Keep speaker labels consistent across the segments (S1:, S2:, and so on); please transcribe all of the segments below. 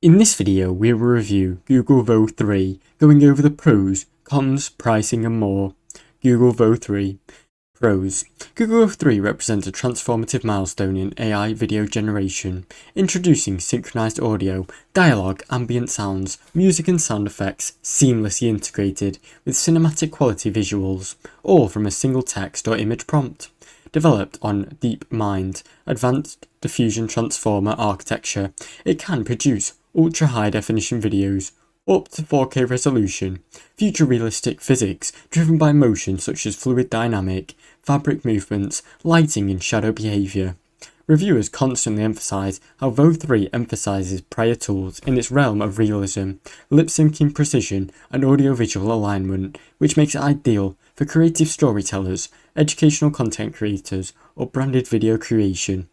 S1: In this video, we will review Google Vo 3, going over the pros, cons, pricing and more. Google Vo 3. Pros. Google Vo 3 represents a transformative milestone in AI video generation, introducing synchronized audio, dialogue, ambient sounds, music and sound effects seamlessly integrated with cinematic quality visuals, all from a single text or image prompt. Developed on DeepMind, advanced diffusion transformer architecture, it can produce ultra-high definition videos, up to 4K resolution, future realistic physics driven by motion such as fluid dynamic, fabric movements, lighting and shadow behaviour. Reviewers constantly emphasise how Vo 3 emphasises prior tools in its realm of realism, lip-syncing precision and audio-visual alignment, which makes it ideal for creative storytellers, educational content creators or branded video creation.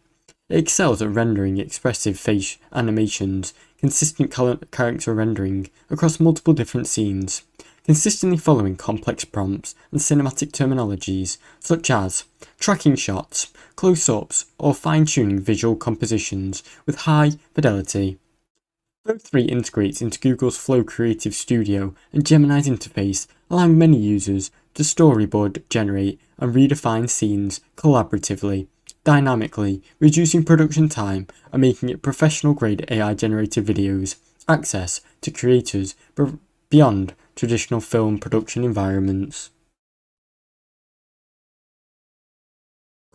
S1: It excels at rendering expressive face animations, consistent character rendering across multiple different scenes, consistently following complex prompts and cinematic terminologies such as tracking shots, close-ups, or fine-tuning visual compositions with high fidelity. Vo 3 integrates into Google's Flow Creative Studio and Gemini's interface, allowing many users to storyboard, generate, and redefine scenes collaboratively, dynamically, reducing production time and making it professional-grade AI-generated videos access to creators beyond traditional film production environments.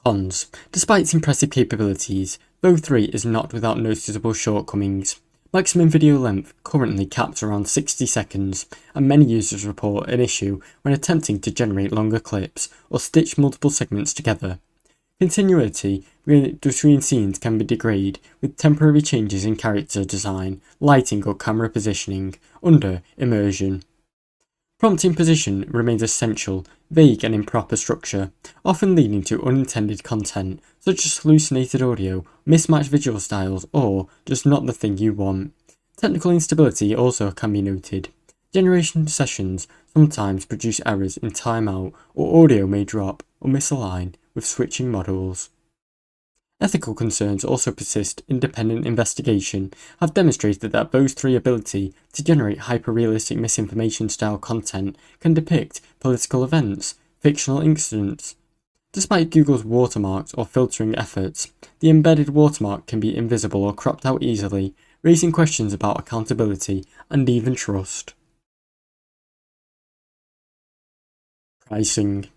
S1: Cons. Despite its impressive capabilities, Vo 3 is not without noticeable shortcomings. Maximum video length currently capped around 60 seconds, and many users report an issue when attempting to generate longer clips or stitch multiple segments together. Continuity between scenes can be degraded with temporary changes in character design, lighting or camera positioning under immersion. Prompting position remains essential, vague and improper structure, often leading to unintended content, such as hallucinated audio, mismatched visual styles, or just not the thing you want. Technical instability also can be noted. Generation sessions sometimes produce errors in timeout, or audio may drop or misalign with switching models. Ethical concerns also persist. Independent investigation have demonstrated that Vo 3's ability to generate hyper-realistic misinformation-style content can depict political events, fictional incidents. Despite Google's watermarks or filtering efforts, the embedded watermark can be invisible or cropped out easily, raising questions about accountability and even trust. Pricing.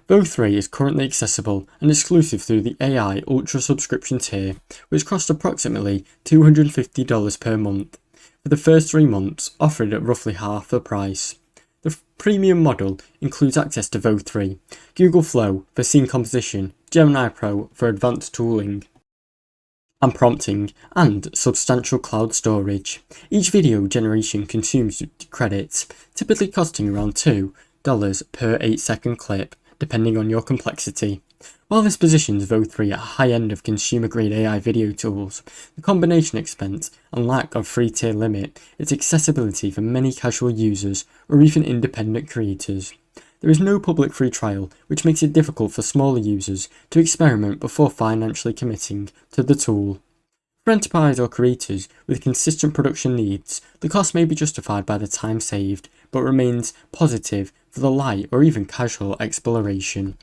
S1: Vo 3 is currently accessible and exclusive through the AI Ultra subscription tier, which costs approximately $250 per month, for the first 3 months offered at roughly half the price. The premium model includes access to Vo 3, Google Flow for scene composition, Gemini Pro for advanced tooling and prompting, and substantial cloud storage. Each video generation consumes credits, typically costing around $2 per 8-second clip, depending on your complexity. While this positions Vo 3 at a high end of consumer-grade AI video tools, the combination expense and lack of free tier limit its accessibility for many casual users or even independent creators. There is no public free trial, which makes it difficult for smaller users to experiment before financially committing to the tool. For enterprise or creators with consistent production needs, the cost may be justified by the time saved, but remains positive for the light or even casual exploration.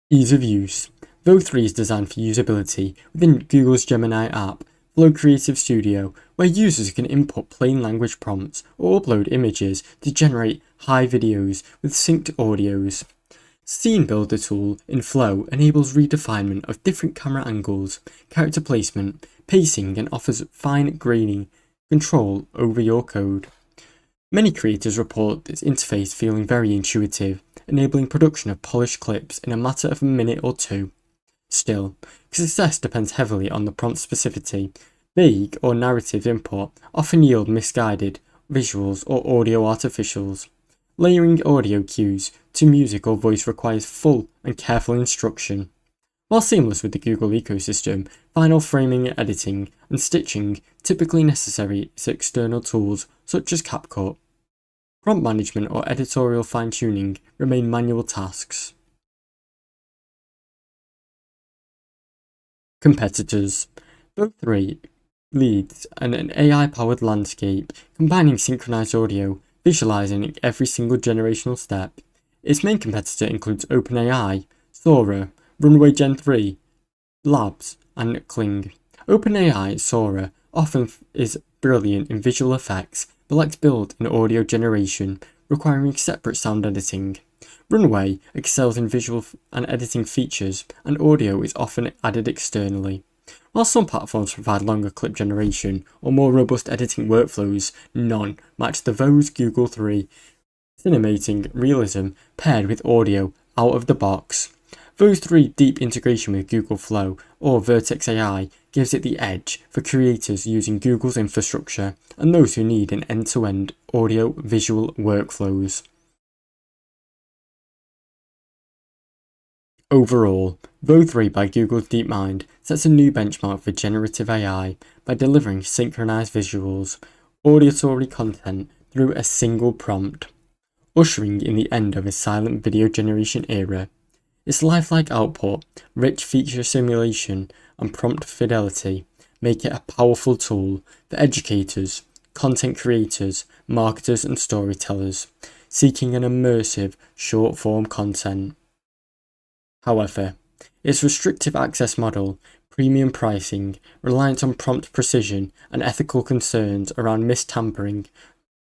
S1: Ease of use. Vo 3 is designed for usability within Google's Gemini app, Flow Creative Studio, where users can input plain language prompts or upload images to generate high videos with synced audios. Scene Builder tool in Flow enables redefinement of different camera angles, character placement, pacing, and offers fine-grained control over your code. Many creators report this interface feeling very intuitive, enabling production of polished clips in a matter of a minute or two. Still, success depends heavily on the prompt specificity. Vague or narrative input often yield misguided visuals or audio artificials. Layering audio cues to music or voice requires full and careful instruction. While seamless with the Google ecosystem, final framing, editing, and stitching typically necessary to external tools such as CapCut. Prompt management or editorial fine-tuning remain manual tasks. Competitors. Vo3 leads an AI-powered landscape, combining synchronized audio, visualizing every single generational step. Its main competitor includes OpenAI, Sora, Runway Gen 3, Labs, and Kling. OpenAI Sora often is brilliant in visual effects, but lacks build in audio generation, requiring separate sound editing. Runway excels in visual and editing features, and audio is often added externally. While some platforms provide longer clip generation or more robust editing workflows, none match the Vo's Google 3 cinemating realism paired with audio out of the box. Vo's 3 deep integration with Google Flow or Vertex AI gives it the edge for creators using Google's infrastructure and those who need an end-to-end audio-visual workflows. Overall, Vo3 by Google DeepMind sets a new benchmark for generative AI by delivering synchronized visuals, auditory content through a single prompt, ushering in the end of a silent video generation era. Its lifelike output, rich feature simulation, and prompt fidelity make it a powerful tool for educators, content creators, marketers, and storytellers seeking an immersive, short-form content. However, its restrictive access model, premium pricing, reliance on prompt precision, and ethical concerns around mistampering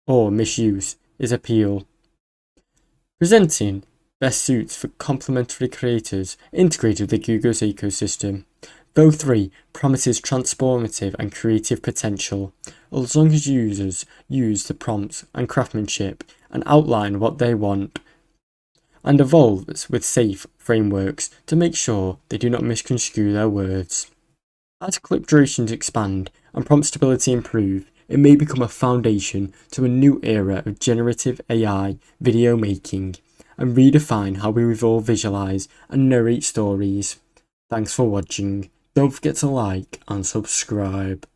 S1: or misuse is appeal. Presenting best suits for complementary creators integrated with Google's ecosystem. Vo3 promises transformative and creative potential, as long as users use the prompts and craftsmanship and outline what they want, and evolves with safe frameworks to make sure they do not misconstrue their words. As clip durations expand and prompt stability improve, it may become a foundation to a new era of generative AI video making and redefine how we all visualize and narrate stories. Thanks for watching. Don't forget to like and subscribe.